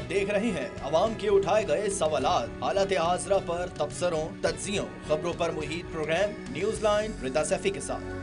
देख रहे हैं अवाम के उठाए गए सवालात, हालत आसरा पर तबसरों, तज्जियों, खबरों पर मुहित प्रोग्राम न्यूज लाइन रिदा सैफी के साथ।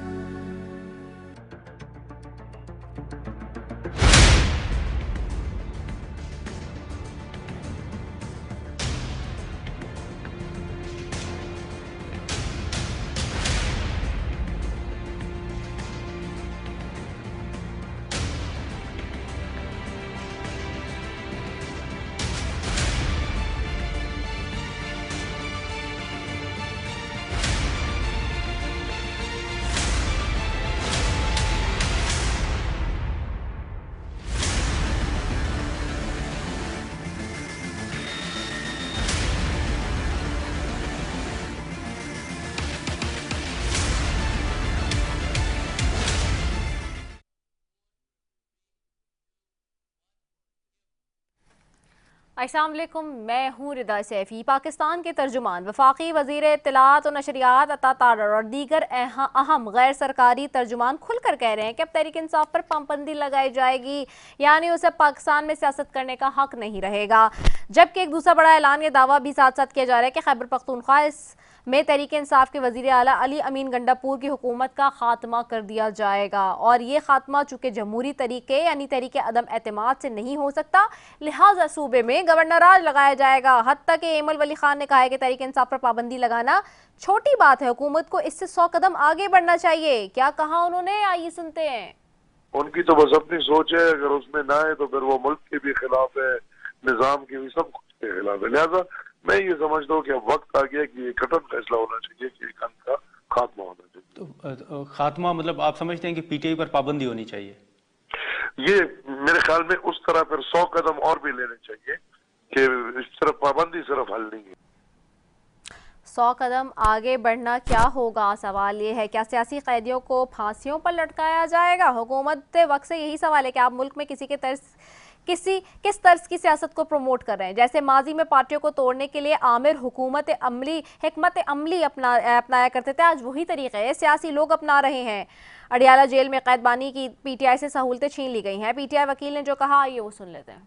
अस्सलाम वालेकुम, मैं हूँ रिदा सैफी। पाकिस्तान के तर्जुमान वफाकी वज़ीर इत्तलात और नशरियात अता तारर और दीगर अहम गैर सरकारी तर्जुमान खुलकर कह रहे हैं कि अब तहरीक इंसाफ पर पाबंदी लगाई जाएगी, यानी उसे पाकिस्तान में सियासत करने का हक नहीं रहेगा। जबकि एक दूसरा बड़ा ऐलान या दावा भी साथ साथ किया जा रहा है कि खैबर पख्तूनख्वा में तहरीक इंसाफ के वज़ीर आला अली अमीन गंडापुर की हुकूमत का खात्मा कर दिया जाएगा, और ये खात्मा चूँकि जमहूरी तरीके यानी तहरीक अदम एतमाद से नहीं हो सकता, लिहाजा सूबे में गवर्नर राज लगाया जाएगा। हत्ता कि एमल वली खान ने कहा है कि तहरीक इंसाफ पर पाबंदी लगाना छोटी बात है, हुकूमत को इससे 100 कदम आगे बढ़ना चाहिए। क्या कहा उन्होंने, आइए सुनते हैं। उनकी तो बस अपनी सोच है, अगर उसमें ना आए तो फिर वो मुल्क के भी खिलाफ है, निजाम के भी, सब कुछ के खिलाफ है। लिहाजा मैं ये समझता हूँ कि अब वक्त आ गया कि ये कठिन फैसला होना चाहिए कि एक का खात्मा होना चाहिए। तो खात्मा मतलब आप समझते हैं कि पीटीआई पर पाबंदी होनी चाहिए? ये मेरे ख्याल में उस तरह फिर 100 कदम और भी लेने चाहिए कि इस तरफ पाबंदी सिर्फ हल नहीं है। 100 कदम आगे बढ़ना क्या होगा? सवाल ये है, क्या सियासी कैदियों को फांसियों पर लटकाया जाएगा? हुकूमत वक्त से यही सवाल है कि आप मुल्क में किस तर्ज की सियासत को प्रमोट कर रहे हैं। जैसे माजी में पार्टियों को तोड़ने के लिए आमिर हिकमत अमली अपनाया करते थे, आज वही तरीके सियासी लोग अपना रहे हैं। अडियाला जेल में कैदबानी की पीटीआई से सहूलतें छीन ली गई हैं। पीटीआई वकील ने जो कहा, ये वो सुन लेते हैं।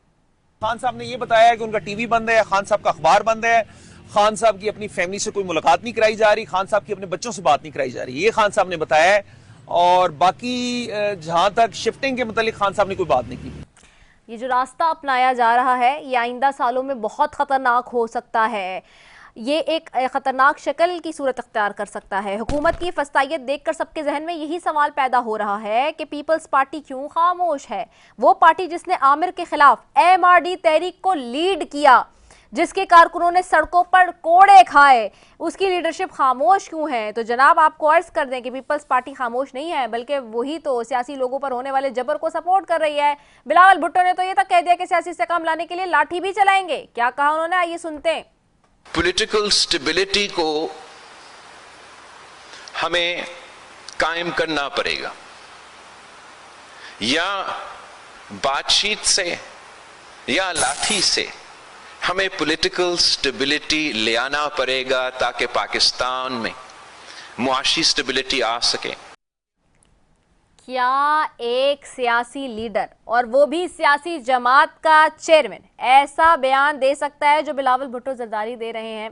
खान साहब ने ये बताया कि उनका टीवी बंद है, खान साहब का अखबार बंद है, खान साहब की अपनी फैमिली से कोई मुलाकात नहीं कराई जा रही, खान साहब की अपने बच्चों से बात नहीं कराई जा रही, ये खान साहब ने बताया है। और बाकी जहां तक शिफ्टिंग के मुतालिक खान साहब ने कोई बात नहीं की। ये जो रास्ता अपनाया जा रहा है ये आइंदा सालों में बहुत ख़तरनाक हो सकता है। ये एक ख़तरनाक शक्ल की सूरत अख्तियार कर सकता है। हुकूमत की फस्तायत देखकर सबके जहन में यही सवाल पैदा हो रहा है कि पीपल्स पार्टी क्यों खामोश है। वो पार्टी जिसने आमिर के खिलाफ MRD तहरीक को लीड किया, जिसके कारकुनों ने सड़कों पर कोड़े खाए, उसकी लीडरशिप खामोश क्यों है? तो जनाब आपको अर्ज कर दें कि पीपल्स पार्टी खामोश नहीं है, बल्कि वही तो सियासी लोगों पर होने वाले जबर को सपोर्ट कर रही है। बिलावल भुट्टो ने तो ये तक कह दिया कि सियासी इस्तेकाम लाने के लिए लाठी भी चलाएंगे। क्या कहा उन्होंने, आइए सुनते हैं। पॉलिटिकल स्टेबिलिटी को हमें कायम करना पड़ेगा, या बातचीत से या लाठी से हमें पॉलिटिकल स्टेबिलिटी ले आना पड़ेगा ताकि पाकिस्तान में मुआशी स्टेबिलिटी आ सके। क्या एक सियासी लीडर, और वो भी सियासी जमात का चेयरमैन, ऐसा बयान दे सकता है जो बिलावल भुट्टो जरदारी दे रहे हैं?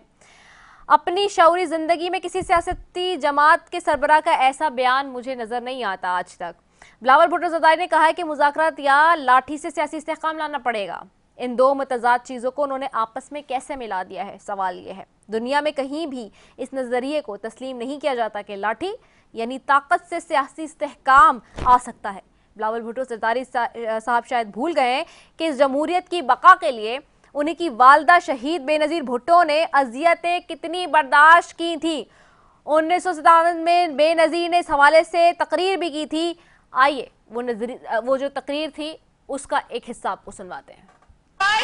अपनी शऊरी जिंदगी में किसी सियासती जमात के सरबराह का ऐसा बयान मुझे नजर नहीं आता आज तक। बिलावल भुट्टो जरदारी ने कहा है कि मुज़ाकरात या लाठी से सियासी इस्तेहकाम लाना पड़ेगा। इन दो मुतज़ाद चीज़ों को उन्होंने आपस में कैसे मिला दिया है? सवाल यह है। दुनिया में कहीं भी इस नज़रिए को तस्लीम नहीं किया जाता कि लाठी यानी ताकत से सियासी इस्तेहकाम आ सकता है। बिलावल भुट्टो जरदारी साहब शायद भूल गए हैं कि इस जमहूरियत की बका के लिए उन्हीं की वालदा शहीद बेनज़ीर भुट्टो ने अजियतें कितनी बर्दाश्त की थी। 1957 में बेनज़ीर ने इस हवाले से तकरीर भी की थी। आइए वो जो तकरीर थी उसका एक हिस्सा आपको सुनवाते हैं।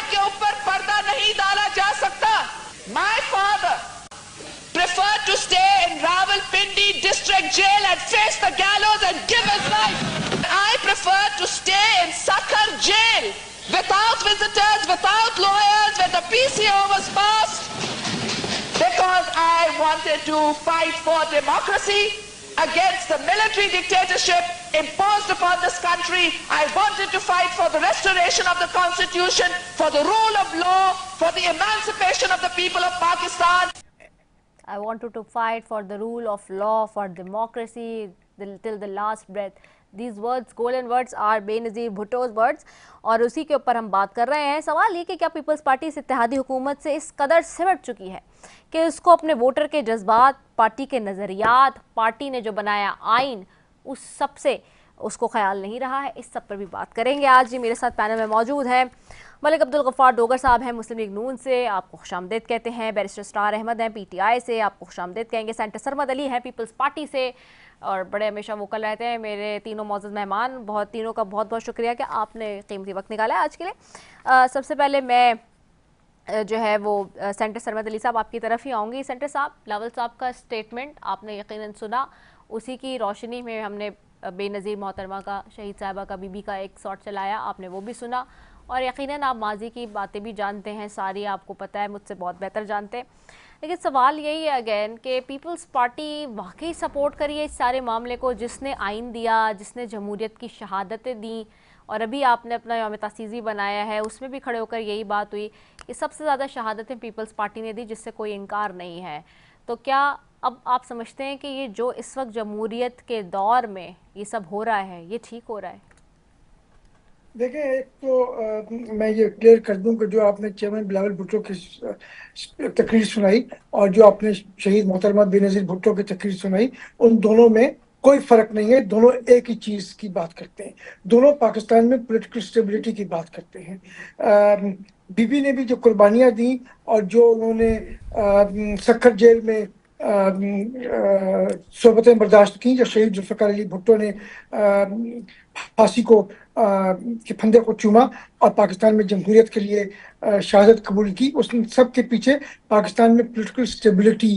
के ऊपर पर्दा नहीं डाला जा सकता। My father preferred to stay in Rawalpindi district jail and face the gallows and give his life. I preferred to stay in Sakhar jail without visitors, without lawyers, when the PCO was passed, because I wanted to fight for democracy against the military dictatorship imposed upon this country. I wanted to fight for the restoration of the constitution, for the rule of law, for the emancipation of the people of Pakistan. I wanted to fight for the rule of law, for democracy till the last breath. These words, golden words, are Benazir भुट्टो's words और उसी के ऊपर हम बात कर रहे हैं। सवाल ये कि क्या पीपल्स पार्टी इस इत्तेहादी हुकूमत से इस कदर सिमट चुकी है कि उसको अपने वोटर के जज्बात, पार्टी के नज़रियात, पार्टी ने जो बनाया आइन, उस सब से उसको ख्याल नहीं रहा है। इस सब पर भी बात करेंगे। आज जी मेरे साथ पैनल में मौजूद हैं मलिक अब्दुल गफ्फार डोगर साहब हैं, मुस्लिम लीग नून से, आपको खुशामदीद कहते हैं। बैरिस्टर स्टार अहमद हैं, PTI से, आपको खुशामदीद कहेंगे। सेंटर सरमद अली हैं, पीपल्स पार्टी से, और बड़े हमेशा वोकल रहते हैं। मेरे तीनों मौजूद मेहमान, तीनों का बहुत बहुत शुक्रिया कि आपने कीमती वक्त निकाला है आज के लिए। सबसे पहले मैं जो है वो सेंटर सरमद अली साहब आपकी तरफ ही आऊँगी। सेंटर साहब, बिलावल साहब का स्टेटमेंट आपने यकीनन सुना, उसी की रोशनी में हमने बेनज़ीर मोहतरमा का, शहीद साहिबा का, बीबी का एक शॉट चलाया, आपने वो भी सुना, और यकीनन आप माजी की बातें भी जानते हैं, सारी आपको पता है, मुझसे बहुत बेहतर जानते हैं। लेकिन सवाल यही है अगेन कि पीपल्स पार्टी वाकई सपोर्ट करी है इस सारे मामले को, जिसने आइन दिया, जिसने जमहूरियत की शहादतें दी, और अभी आपने अपना यौम तासीज़ी बनाया है, उसमें भी खड़े होकर यही बात हुई कि सबसे ज़्यादा शहादतें पीपल्स पार्टी ने दी, जिससे कोई इनकार नहीं है। तो क्या अब आप समझते हैं कि ये जो इस वक्त जमहूरियत के दौर में ये सब हो रहा है, ये ठीक हो रहा है? देखें, एक तो मैं ये क्लियर कर दूं कि जो आपने चेयरमैन बिलावल भुट्टो की तकरीर सुनाई और जो आपने शहीद मोहतरमा बेनज़ीर भुट्टो की तकरीर सुनाई, उन दोनों में कोई फ़र्क नहीं है। दोनों एक ही चीज़ की बात करते हैं, दोनों पाकिस्तान में पॉलिटिकल स्टेबिलिटी की बात करते हैं। बीबी ने भी जो कुर्बानियाँ दी और जो उन्होंने सखर जेल में सोबतें बर्दाश्त की, जो शहीद जुल्फ़िकार अली भुट्टो ने फांसी को के फंदे को चूमा और पाकिस्तान में जमहूरियत के लिए शहादत कबूल की, उस सब के पीछे पाकिस्तान में पॉलिटिकल स्टेबिलिटी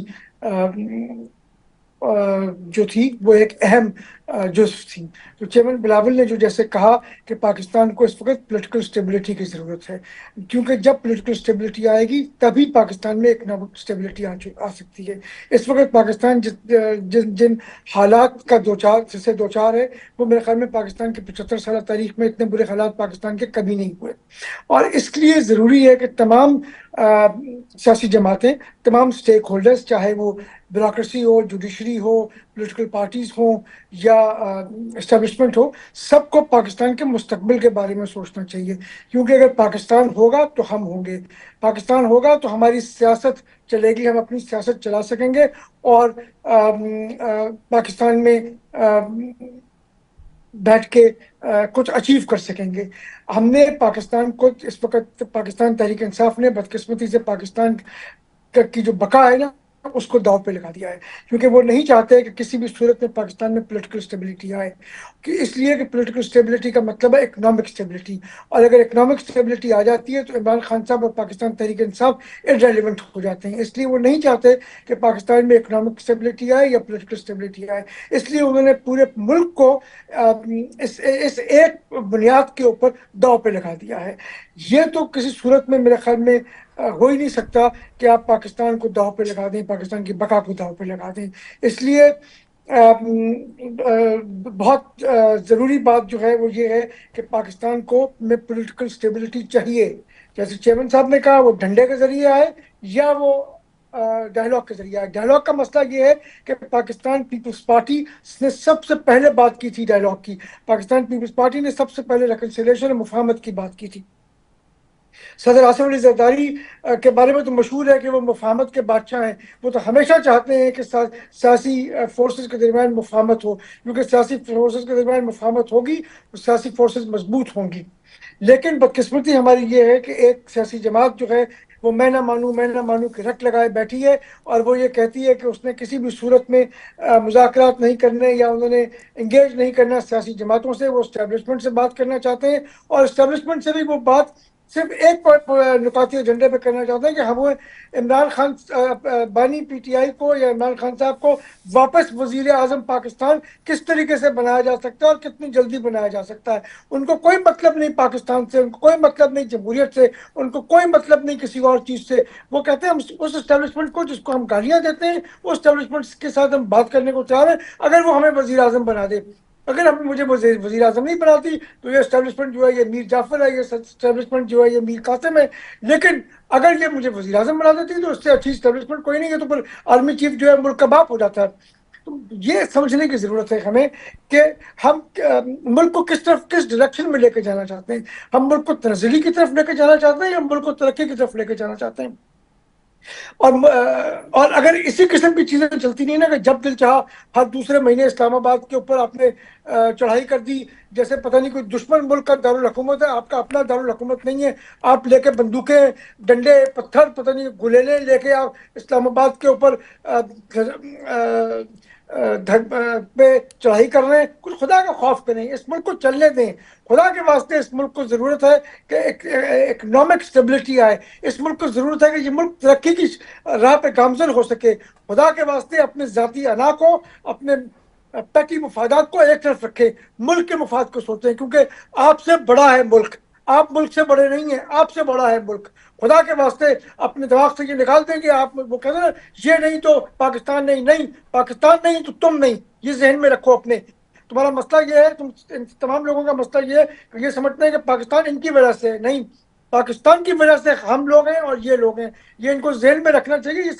जो थी वो एक अहम जुज़्व थी। तो चेयरमैन बिलावल ने जो जैसे कहा कि पाकिस्तान को इस वक्त पॉलिटिकल स्टेबिलिटी की ज़रूरत है, क्योंकि जब पॉलिटिकल स्टेबिलिटी आएगी तभी पाकिस्तान में इकनॉमिक स्टेबिलिटी आ सकती है। इस वक्त पाकिस्तान जिन हालात का दो चार है, वो मेरे ख्याल में पाकिस्तान की 75 साल तारीख में इतने बुरे हालात पाकिस्तान के कभी नहीं हुए, और इसके लिए ज़रूरी है कि तमाम सियासी जमातें, तमाम स्टेक होल्डर्स, चाहे वो ब्यूरोक्रेसी हो, जुडिशरी हो, पॉलिटिकल पार्टीज हो या एस्टेब्लिशमेंट हो, सबको पाकिस्तान के मुस्तकबिल के बारे में सोचना चाहिए। क्योंकि अगर पाकिस्तान होगा तो हम होंगे, पाकिस्तान होगा तो हमारी सियासत चलेगी, हम अपनी सियासत चला सकेंगे और पाकिस्तान में बैठ के कुछ अचीव कर सकेंगे। हमने पाकिस्तान को इस वक्त, पाकिस्तान तहरीक इंसाफ ने बदकिस्मती से पाकिस्तान की जो बका है ना, उसको दाव पे लगा दिया है, क्योंकि वो नहीं चाहते कि किसी भी सूरत में पाकिस्तान में पॉलिटिकल स्टेबिलिटी आए, कि इसलिए कि पॉलिटिकल स्टेबिलिटी का मतलब है इकोनॉमिक स्टेबिलिटी, और अगर इकोनॉमिक स्टेबिलिटी आ जाती है तो इमरान खान साहब और पाकिस्तान तहरीक इंसाफ इररिलेवेंट हो जाते हैं। इसलिए वो नहीं चाहते कि पाकिस्तान में इकोनॉमिक स्टेबिलिटी आए या पॉलिटिकल स्टेबिलिटी आए, इसलिए उन्होंने पूरे मुल्क को इस एक बुनियाद के ऊपर दाव पे लगा दिया है। ये तो किसी सूरत में मेरे ख्याल में हो ही नहीं सकता कि आप पाकिस्तान को दाव पे लगा दें, पाकिस्तान की बका को दाव पे लगा दें। इसलिए बहुत ज़रूरी बात जो है वो ये है कि पाकिस्तान को में पॉलिटिकल स्टेबिलिटी चाहिए। जैसे चेयरमैन साहब ने कहा, वो डंडे के ज़रिए आए या वो डायलॉग के जरिए आए। डायलॉग का मसला ये है कि पाकिस्तान पीपल्स पार्टी ने सबसे पहले बात की थी डायलॉग की। पाकिस्तान पीपल्स पार्टी ने सबसे पहले रिकन्सिलिएशन और मुफाहमत की बात की थी। सदर आसिफ अली जरदारी के बारे में तो मशहूर है कि वो मुफाहमत के बादशाह हैं। वो तो हमेशा चाहते हैं कि सियासी फोर्सेस के दरमियान मुफाहमत हो, क्योंकि सियासी फोर्सेस के दरमियान मुफाहमत होगी तो सियासी फोर्सेस मजबूत होंगी। लेकिन बदकिस्मती हमारी ये है कि एक सियासी जमात जो है वो मैं ना मानूं की रट लगाए बैठी है, और वो ये कहती है कि उसने किसी भी सूरत में मुज़ाकरात नहीं करने या उन्होंने इंगेज नहीं करना सियासी जमातों से। वो इस्टेब्लिशमेंट से बात करना चाहते हैं, और इस्टेब्लिशमेंट से भी वो बात सिर्फ एक नुकाती एजेंडे पे करना चाहते हैं कि हम इमरान खान बानी पीटीआई को या इमरान खान साहब को वापस वजीर आजम पाकिस्तान किस तरीके से बनाया जा सकता है और कितनी जल्दी बनाया जा सकता है। उनको कोई मतलब नहीं पाकिस्तान से, उनको कोई मतलब नहीं जमहूरियत से, उनको कोई मतलब नहीं किसी और चीज़ से। वो कहते हैं हम उस एस्टेब्लिशमेंट को जिसको हम गालियाँ देते हैं उस एस्टेब्लिशमेंट के साथ हम बात करने को तैयार हैं, अगर वो हमें वजीर आजम बना दे। अगर हम मुझे वजीर आजम नहीं बनाती तो ये एस्टेब्लिशमेंट जो है ये मीर जाफर है, ये एस्टेब्लिशमेंट जो है ये मीर कासिम है। लेकिन अगर ये मुझे वजीर आजम बना देती तो उससे अच्छी एस्टेब्लिशमेंट कोई नहीं है, तो फिर आर्मी चीफ जो है मुल्क का बाप हो जाता है। तो ये समझने की जरूरत है हमें कि हम मुल्क को किस डायरेक्शन में लेके जाना चाहते हैं। हम मुल्क को तनज़्ज़ुली की तरफ लेके जाना चाहते हैं या मुल्क को तरक्की की तरफ लेके जाना चाहते हैं। और अगर इसी किस्म की चीजें चलती नहीं ना कि जब दिल चाहा हर दूसरे महीने इस्लामाबाद के ऊपर आपने चढ़ाई कर दी, जैसे पता नहीं कोई दुश्मन मुल्क का दारुल हुकूमत है, आपका अपना दारुल हुकूमत नहीं है, आप लेके बंदूकें डंडे पत्थर पता नहीं गुलेले लेके आप इस्लामाबाद के ऊपर पे चढ़ाई कर रहे हैं। कुछ खुदा का खौफ करें, इस मुल्क को चलने दें। खुदा के वास्ते इस मुल्क को ज़रूरत है कि इकनॉमिक स्टेबिलिटी आए। इस मुल्क को ज़रूरत है कि ये मुल्क तरक्की की राह पे गामजन हो सके। खुदा के वास्ते अपने ज़ाती अना को, अपने पैटी मफादात को एक तरफ रखें, मुल्क के मफाद को सोचें, क्योंकि आपसे बड़ा है मुल्क। आप मुल्क से बड़े नहीं हैं, आपसे बड़ा है मुल्क। खुदा के वास्ते अपने दिमाग से ये निकाल दें कि आप वो कहते हैं ये नहीं तो पाकिस्तान नहीं, नहीं पाकिस्तान नहीं तो तुम नहीं। ये जहन में रखो अपने। तुम्हारा मसला ये है, तुम तमाम लोगों का मसला ये है कि ये समझते हैं कि पाकिस्तान इनकी वजह से है। नहीं, पाकिस्तान की वजह से हम लोग हैं और ये लोग हैं। ये इनको जहन में रखना चाहिए। ये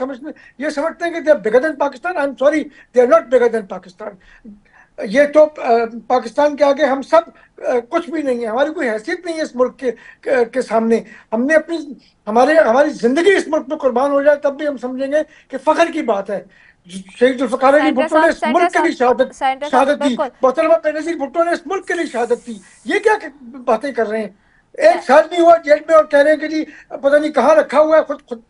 समझते हैं कि they are bigger than Pakistan. I am sorry, they are not bigger than Pakistan. ये तो पाकिस्तान के आगे हम सब कुछ भी नहीं है। हमारी कोई हैसियत नहीं है इस मुल्क के सामने। हमने हमारी जिंदगी इस मुल्क में कुर्बान हो जाए तब भी हम समझेंगे कि फख्र की बात है। शहीद जुल्फ़िकार अली भुट्टो ने इस मुल्क के लिए शहादत दी। मोहतरमा बेनज़ीर भुट्टो ने इस मुल्क के लिए शहादत दी। ये क्या बातें कर रहे हैं? एक साल नहीं हुआ जेल में और कह रहे हैं कि जी पता नहीं कहाँ रखा हुआ है। खुद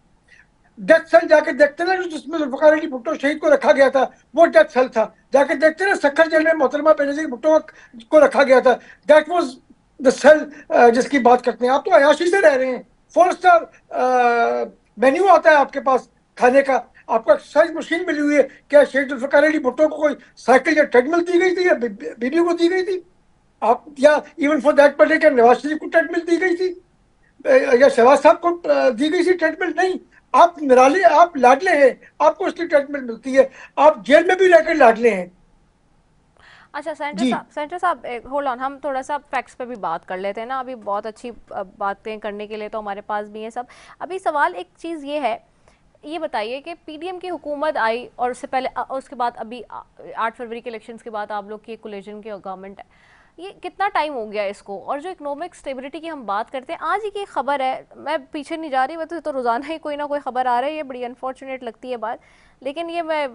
डेथ सेल जाके देखते ना, जिसमें जुल्फ़िकार अली भुट्टो शहीद को रखा गया था वो डेथ सेल था। जाके देखते ना सक्खर जेल में मोहतरमा बेनज़ीर भुट्टो को रखा गया था। दैट वाज द सेल जिसकी बात करते हैं। आप तो अयाशी से रह रहे हैं। 4 स्टार मेन्यू आता है आपके पास खाने का। आपको एक्सरसाइज मशीन मिली हुई है। क्या शहीद जुल्फ़िकार अली भुट्टो को कोई साइकिल या ट्रेडमिल दी गई थी या बीबी को दी गई थी? आप या इवन फॉर दैट मैटर क्या नवाज शरीफ को ट्रेडमिल दी गई थी या शहबाज साहब को दी गई थी ट्रेडमिल? नहीं। आप निराले, आप लाडले हैं, आपको उसकी ट्रीटमेंट मिलती है। आप जेल में भी रहकर लाडले हैं। अच्छा सेंटर साहब होल्ड ऑन, हम थोड़ा सा फैक्ट्स पे भी बात कर लेते हैं ना। अभी बहुत अच्छी बातें करने के लिए तो हमारे पास भी हैं सब। अभी सवाल एक चीज़ ये है, ये बताइए कि पीडीएम की हुकूमत आई और उससे पहले उसके बाद अभी 8 फरवरी के इलेक्शंस के बाद आप लोग की कोलिजन की गवर्नमेंट है, ये कितना टाइम हो गया इसको? और जो इकोनॉमिक स्टेबिलिटी की हम बात करते हैं, आज ही की खबर है, मैं पीछे नहीं जा रही, वैसे तो रोज़ाना ही कोई ना कोई खबर आ रही है, ये बड़ी अनफॉर्चुनेट लगती है बात, लेकिन ये मैं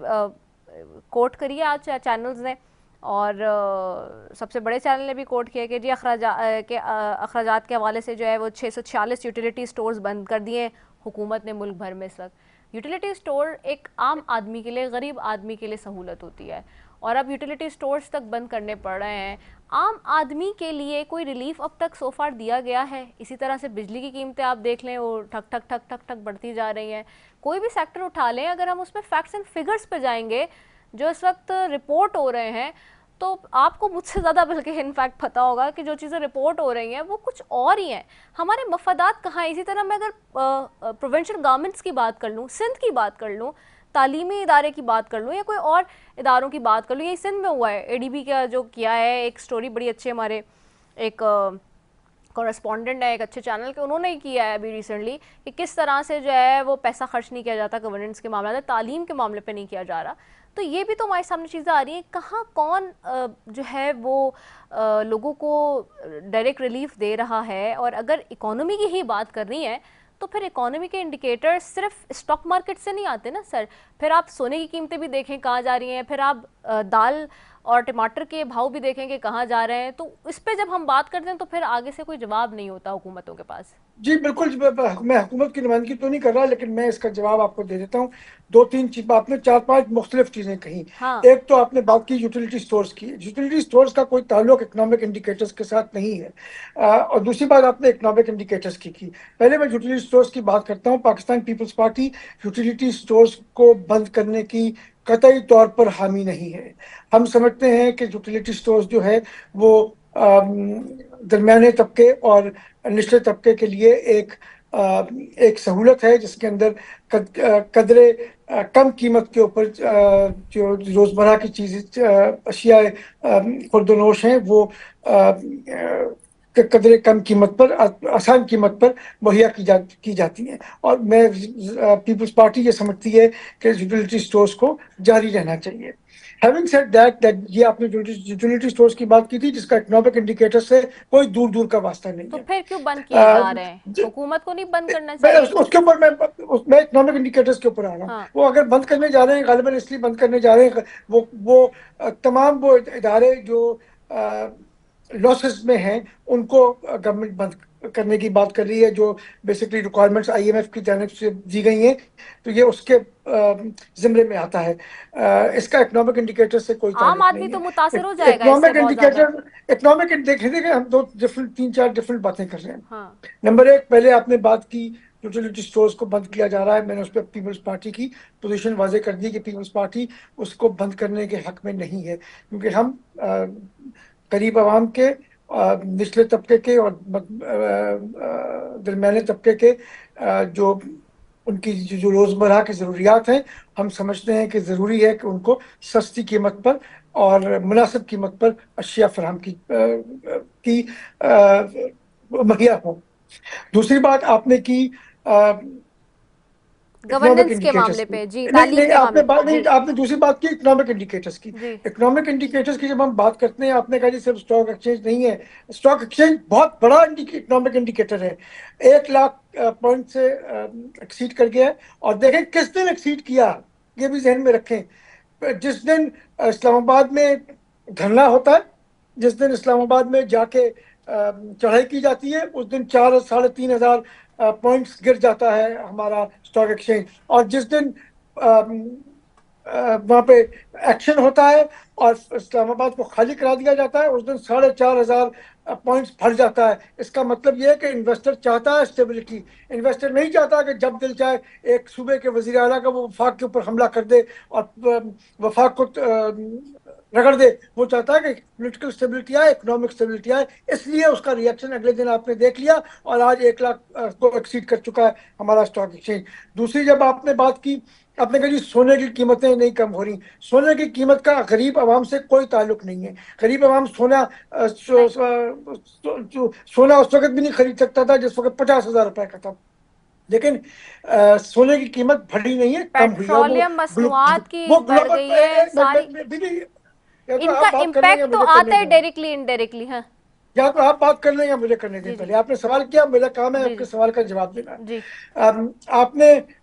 कोट करी है आज चैनल्स ने, और सबसे बड़े चैनल ने भी कोट किया कि जी अखराजात के हवाले से जो है वो 646 यूटिलिटी स्टोर्स बंद कर दिए हुकूमत ने मुल्क भर में इस वक्त। यूटिलिटी स्टोर एक आम आदमी के लिए, गरीब आदमी के लिए सहूलत होती है, और अब यूटिलिटी स्टोर्स तक बंद करने पड़ रहे हैं। आम आदमी के लिए कोई रिलीफ अब तक सो फार दिया गया है? इसी तरह से बिजली की कीमतें आप देख लें, वो ठक ठक ठक ठक ठक बढ़ती जा रही हैं। कोई भी सेक्टर उठा लें, अगर हम उसमें फैक्ट्स एंड फिगर्स पे जाएंगे जो इस वक्त रिपोर्ट हो रहे हैं, तो आपको मुझसे ज़्यादा बल्कि इनफैक्ट पता होगा कि जो चीज़ें रिपोर्ट हो रही हैं वो कुछ और ही हैं। हमारे मफादात कहाँ हैं? इसी तरह मैं अगर प्रोविंशियल गवर्नमेंट्स की बात कर लूँ, सिंध की बात कर लूँ, तालीमी इदारे की बात कर लूँ, या कोई और इदारों की बात कर लूँ, यही सिंध में हुआ है। एडीबी का जो किया है, एक स्टोरी बड़ी अच्छी, हमारे एक कॉरेस्पॉन्डेंट है एक अच्छे चैनल के, उन्होंने ही किया है अभी रिसेंटली, कि किस तरह से जो है वो पैसा खर्च नहीं किया जाता गवर्नेंस के मामले में, तालीम के मामले पे नहीं किया जा रहा। तो ये भी तो हमारे सामने चीज़ें आ रही हैं, कहाँ कौन जो है वो लोगों को डायरेक्ट रिलीफ दे रहा है। और अगर इकोनॉमी की ही बात कर रही हैं तो फिर इकोनॉमी के इंडिकेटर्स सिर्फ स्टॉक मार्केट से नहीं आते ना सर। फिर आप सोने की कीमतें भी देखें कहाँ जा रही हैं, फिर आप दाल और टमाटर के भाव भी देखें कि कहाँ जा रहे हैं, तो इस पे जब हम बात करते हैं तो फिर आगे से कोई जवाब नहीं होता हुकूमतों के पास। जी बिल्कुल, मैं हुकूमत की नुमाइंदगी तो नहीं कर रहा, लेकिन मैं इसका जवाब आपको दे देता हूँ। दो तीन चीज आपने 4-5 मुख्तलिफ चीजें कही। हाँ। एक तो आपने बात की यूटिलिटी स्टोर्स की। यूटिलिटी स्टोर्स का कोई ताल्लुक इकोनॉमिक इंडिकेटर्स के साथ नहीं है। और दूसरी बात आपने इकोनॉमिक इंडिकेटर्स की। पहले मैं यूटिलिटी स्टोर्स की बात करता हूँ। पाकिस्तान पीपल्स पार्टी यूटिलिटी स्टोर्स को बंद करने की कतई तौर पर हामी नहीं है। हम समझते हैं कि यूटिलिटी स्टोर्स जो है वो दरमियाने तबके और निचले तबके के लिए एक सहूलत है, जिसके अंदर कदरे कम कीमत के ऊपर जो रोज़मर्रा की चीज़ें अशिया खुर्दनोश हैं वो कदरे कम कीमत पर, आसान कीमत पर मुहैया की जाती हैं। और मैं पीपल्स पार्टी ये समझती है कि यूटिलिटी स्टोर्स को जारी रहना चाहिए। Having said that, ये आपने यूटिलिटी स्टोर्स की बात की थी, जिसका इकोनॉमिक इंडिकेटर से कोई दूर का वास्ता नहीं है। तो फिर क्यों बंद किए जा रहे हैं? हुकूमत को नहीं बंद करना चाहिए? उसके ऊपर मैं इकोनॉमिक इंडिकेटर्स के ऊपर आ रहा हूँ। हाँ। वो अगर बंद करने जा रहे हैं, गालिबन इसलिए बंद करने जा रहे हैं, वो तमाम वो इदारे जो लॉसेस में हैं उनको गवर्नमेंट बंद करने की बात कर रही है, जो बेसिकली रिक्वायरमेंट्स IMF की जानिब से दी गई हैं, तो ये उसके जिम्मे में आता है। इसका इकोनॉमिक इंडिकेटर से कोई आम आदमी तो मुतासिर हो जाएगा इकोनॉमिक इंडिकेटर हम दो डिफरेंट 3-4 डिफरेंट बातें कर रहे हैं। हाँ। नंबर एक, पहले आपने बात की यूटिलिटी स्टोर्स को बंद किया जा रहा है। मैंने उस पर पीपल्स पार्टी की पोजीशन वाजे कर दी कि पीपल्स पार्टी उसको बंद करने के हक में नहीं है, क्योंकि हम गरीब आवाम के, निचले तबके के और दरमियाने तबके के जो उनकी जो रोज़मर्रा की ज़रूरियात हैं, हम समझते हैं कि ज़रूरी है कि उनको सस्ती कीमत पर और मुनासिब कीमत पर अशिया फराहम की मुहैया हो। दूसरी बात आपने की गवर्नेंस के मामले पे। जी, तालीम के मामले पे। आपने दूसरी बात की इकोनॉमिक इंडिकेटर्स की। इकोनॉमिक इंडिकेटर्स की जब हम बात करते हैं, आपने कहा जी सिर्फ स्टॉक एक्सचेंज नहीं है। स्टॉक एक्सचेंज बहुत बड़ा इकोनॉमिक इंडिकेटर है। 1 लाख पॉइंट से एक्सीड कर गया है। और देखें किस दिन एक्सीड किया, ये भी जहन में रखें। जिस दिन इस्लामाबाद में धरना होता है, जिस दिन इस्लामाबाद में जाके चढ़ाई की जाती है, उस दिन 4-3.5 हज़ार पॉइंट्स गिर जाता है हमारा स्टॉक एक्सचेंज। और जिस दिन वहाँ पे एक्शन होता है और इस्लामाबाद को खाली करा दिया जाता है, उस दिन 4,500 पॉइंट्स भर जाता है। इसका मतलब यह है कि इन्वेस्टर चाहता है स्टेबिलिटी। इन्वेस्टर नहीं चाहता कि जब दिल चाहे एक सूबे के वज़ीर आला का वो वफाक के ऊपर हमला कर दे और वफाक को रगड़ दे। वो चाहता है कि पॉलिटिकल स्टेबिलिटी आए, इकोनॉमिक स्टेबिलिटी आए। इसलिए उसका रिएक्शन अगले दिन आपने देख लिया और आज 1 लाख को एक्सीड कर चुका है हमारा स्टॉक एक्सचेंज। दूसरी, जब आपने बात की, आपने कहा जी सोने की कीमतें नहीं कम हो रही। सोने की कीमत का गरीब आवाम से कोई ताल्लुक नहीं है। गरीब आवाम सोना उस वक्त भी नहीं खरीद सकता था जिस वक्त 50,000 रुपए का था। लेकिन सोने की कीमत बढ़ी नहीं है, कम हुई है। पेट्रोलियम मसनूआत की बढ़ गई है सारी। इनका इम्पैक्ट तो आता है डायरेक्टली इनडायरेक्टली। हाँ, या तो आप बात कर लें या मुझे करने दें। पहले आपने सवाल किया, मेरा काम है आपके सवाल का जवाब देना। आपने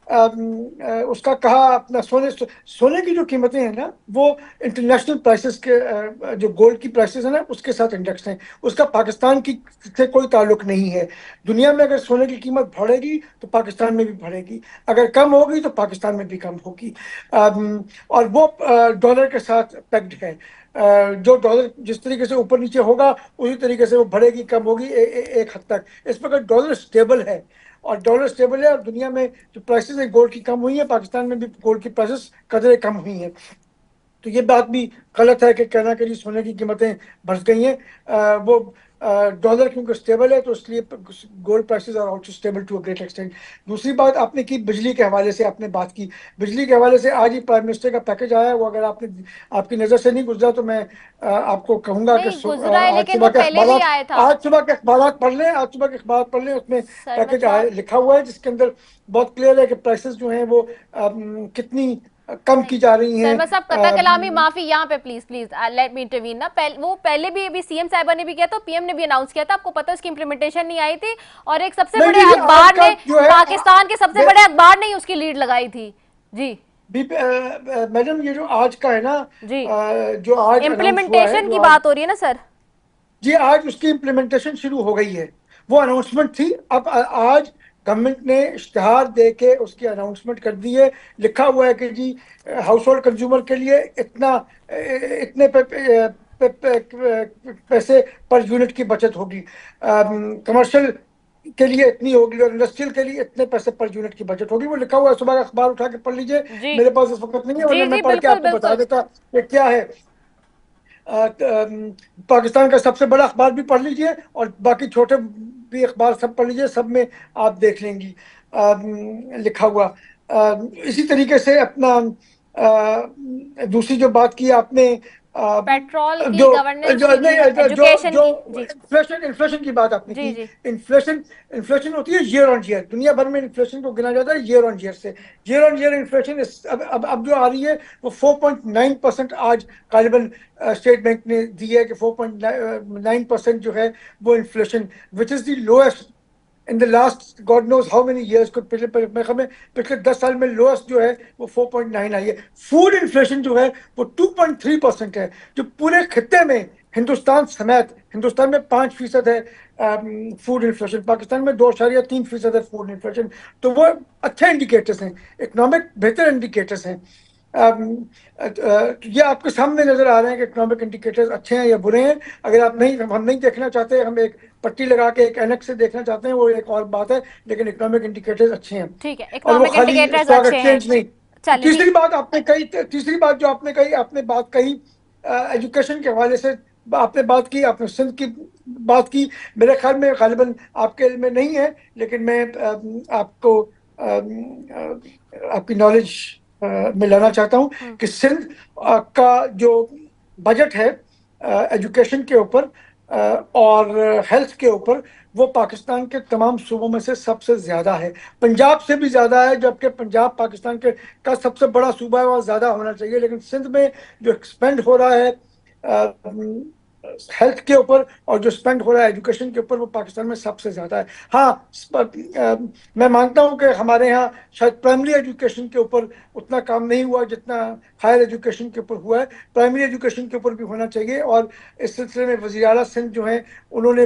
उसका कहा अपना सोने की जो कीमतें हैं ना, वो इंटरनेशनल प्राइसेस के जो गोल्ड की प्राइसेस है ना, उसके साथ इंडेक्स हैं। उसका पाकिस्तान की से कोई ताल्लुक नहीं है। दुनिया में अगर सोने की कीमत बढ़ेगी तो पाकिस्तान में भी बढ़ेगी, अगर कम होगी तो पाकिस्तान में भी कम होगी। और वो डॉलर के साथ पैक्ड है। जो डॉलर जिस तरीके से ऊपर नीचे होगा उसी तरीके से वो बढ़ेगी, कम होगी एक हद तक। इस प्रकार डॉलर स्टेबल है और दुनिया में जो प्राइसेस है गोल्ड की कम हुई है, पाकिस्तान में भी गोल्ड की प्राइसेस कदरे कम हुई हैं। तो ये बात भी गलत है कि कहना कि सोने की कीमतें बढ़ गई हैं। वो डॉलर क्योंकि स्टेबल है तो इसलिए gold prices are also stable to a great extent. दूसरी बात आपने की बिजली के हवाले से, आपने बात की बिजली के हवाले से। आज ही प्राइम मिनिस्टर का पैकेज आया है, वो अगर आपकी नज़र से नहीं गुजरा तो मैं आपको कहूँगा कि आज सुबह के अखबार पढ़ लें। आज सुबह के अखबार पढ़ लें, उसमें पैकेज लिखा हुआ है जिसके अंदर बहुत क्लियर है कि प्राइसेस जो हैं वो कितनी कम की जा रही हैं। साहब कता कलामी माफी यहाँ पे प्लीज लेट मी इंटरवीन ना। वो पहले भी अभी सीएम साहिबा ने भी किया था, पीएम ने भी अनाउंस किया था, आपको पता है उसकी इंप्लीमेंटेशन नहीं आई थी। और एक सबसे बड़े अखबार ने, पाकिस्तान के सबसे बड़े अखबार ने उसकी लीड लगाई थी। जी मैडम ये जो आज का है ना, जी, जो आज अनाउंस हुआ है, इम्प्लीमेंटेशन जो की आज, बात हो रही है ना सर? जी आज उसकी इम्प्लीमेंटेशन शुरू हो गई है। वो अनाउंसमेंट थी, अब आज गवर्नमेंट ने इश्तिहार दे के उसकी अनाउंसमेंट कर दी है। लिखा हुआ है कि जी हाउस होल्ड कंज्यूमर के लिए इतना इतने पैसे पर यूनिट की बचत होगी, कमर्शियल के लिए इतनी होगी और इंडस्ट्रियल के लिए इतने पैसे पर यूनिट की बचत होगी। वो लिखा हुआ है, सुबह का अखबार उठा के पढ़ लीजिए। जी मेरे पास इस वक्त नहीं है, वरना जी मैं जी, पढ़ के बिल्कुल आपको बता बिल्कुल। देता कि क्या है। पाकिस्तान का सबसे बड़ा अखबार भी पढ़ लीजिए और बाकी छोटे भी अखबार सब पढ़ लीजिए, सब में आप देख लेंगी लिखा हुआ। इसी तरीके से अपना दूसरी जो बात की आपने, पेट्रोल की, जो गवर्नेंस जो की, जी, नहीं जो एजुकेशन जो की। जी इन्फ्लेशन की बात आपने की। जी जी। इन्फ्लेशन इन्फ्लेशन होती है ईयर ऑन ईयर, दुनिया भर में इन्फ्लेशन को गिना जाता है ईयर ऑन ईयर से। ईयर ऑन ईयर इन्फ्लेशन अब जो आ रही है वो 4.9% आज गालिबन स्टेट बैंक ने दी है कि 4.9% जो है वो inflation, which is the lowest in the last god knows how many years को। पिछले 10 साल में लोएस्ट जो है वो 4.9 आई है। फूड इन्फ्लेशन जो है वो 2.3% है, जो पूरे खित्ते में हिंदुस्तान समेत, हिंदुस्तान में 5% है फूड इन्फ्लेशन, पाकिस्तान में 2.3% है फूड इन्फ्लेशन। तो वो अच्छे इंडिकेटर्स हैं, इकोनॉमिक बेहतर इंडिकेटर्स हैं। ये आपके सामने नजर आ रहे हैं कि इकोनॉमिक इंडिकेटर्स अच्छे हैं या बुरे हैं। अगर आप नहीं, हम नहीं देखना चाहते, हम एक पट्टी लगा के एक एनेक्स से देखना चाहते हैं, वो एक और बात है, लेकिन इकोनॉमिक इंडिकेटर्स अच्छे हैं। ठीक है, और वो इकोनॉमिक खाली इंडिकेटर्स स्टॉक अच्छे हैं। एक्सचेंज नहीं। चलिए तीसरी ठीक। बात आपने कही, तीसरी बात जो आपने कही, आपने बात कही एजुकेशन के हवाले से, आपने बात की, आपने सिंध की बात की। मेरे ख्याल में गालिबन आपके इल्म में नहीं है, लेकिन मैं आपको आपकी नॉलेज में लाना चाहता हूँ कि सिंध का जो बजट है एजुकेशन के ऊपर और हेल्थ के ऊपर, वो पाकिस्तान के तमाम सूबों में से सबसे ज्यादा है। पंजाब से भी ज्यादा है, जबकि पंजाब पाकिस्तान के का सबसे बड़ा सूबा है, वह ज्यादा होना चाहिए। लेकिन सिंध में जो स्पेंड हो रहा है हेल्थ के ऊपर और जो स्पेंड हो रहा है एजुकेशन के ऊपर, वो पाकिस्तान में सबसे ज्यादा है। हाँ, मैं मानता हूँ कि हमारे यहाँ शायद प्राइमरी एजुकेशन के ऊपर उतना काम नहीं हुआ जितना हायर एजुकेशन के ऊपर हुआ है। प्राइमरी एजुकेशन के ऊपर भी होना चाहिए, और इस सिलसिले में वज़ीर आला सिंध जो हैं उन्होंने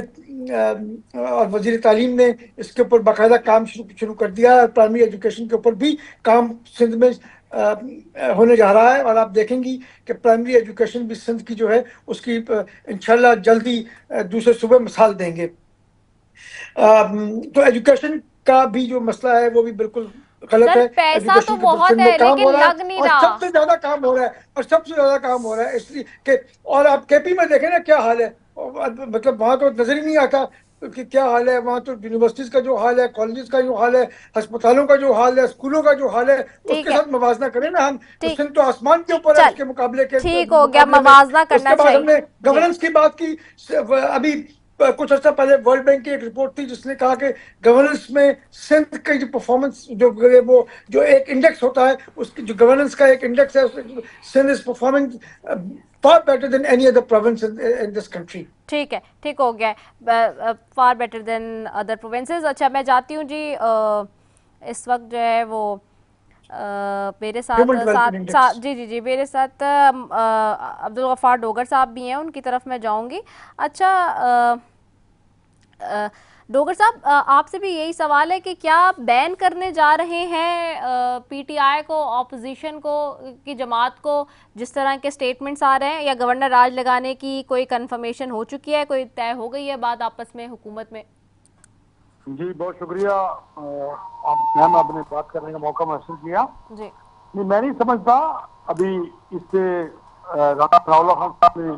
और वज़ीर तालीम ने इसके ऊपर बाकायदा काम शुरू कर दिया है। प्राइमरी एजुकेशन के ऊपर भी काम सिंध में होने जा रहा है, और आप देखेंगी कि प्राइमरी एजुकेशन भी सिंध की जो है उसकी इंशाल्लाह जल्दी दूसरे सूबे मिसाल देंगे। तो एजुकेशन का भी जो मसला है वो भी बिल्कुल गलत सर है। पैसा तो एजुकेशन के ऊपर बहुत सिंध में है, काम लेकिन हो रहा है, लग नहीं और रहा। सबसे ज्यादा काम हो रहा है, और सबसे ज्यादा काम हो रहा है इसलिए कि, और आप केपी में देखें ना क्या हाल है, मतलब वहां तो नजर ही नहीं आता कि क्या हाल है। वहां तो यूनिवर्सिटीज का जो हाल है, कॉलेजेस का जो हाल है, अस्पतालों का जो हाल है, स्कूलों का जो हाल है, ठीक उसके है, साथ मवाजना करें ना हम, तो ठीक। सिंध तो आसमान के ऊपर है चल, उसके मुकाबले के ठीक हो गया, मुकाबले में। मवाजना करना उसके बाद चाहिए। हमने जी गवर्नेंस की बात की। अभी कुछ अर्सा पहले वर्ल्ड बैंक की एक रिपोर्ट थी जिसने कहा कि गवर्नेंस में सिंध की जो परफॉर्मेंस, जो वो जो एक इंडेक्स होता है, उसकी जो गवर्नेंस का एक इंडेक्स है, Sindh is performing far better than any other province in this country. ठीक है, ठीक हो गया, far better than other provinces. अच्छा, मैं जाती हूँ जी। इस वक्त जो है वो मेरे साथ Human Development Index. जी जी जी, मेरे साथ अब्दुल गफ्फार डोगर साहब भी हैं, उनकी तरफ मैं जाऊंगी। अच्छा डोगर साहब, आपसे भी यही सवाल है कि क्या आप बैन करने जा रहे हैं पीटीआई को, ऑपोजिशन को, की जमात को, जिस तरह के स्टेटमेंट्स आ रहे हैं, या गवर्नर राज लगाने की कोई कंफर्मेशन हो चुकी है, कोई तय हो गई है बात आपस में हुकूमत में? जी बहुत शुक्रिया मैम, आपने बात करने का मौका महसूस किया। जी नहीं, मैं नहीं समझता अभी इससे राणा सनाउल्लाह खान साहब ने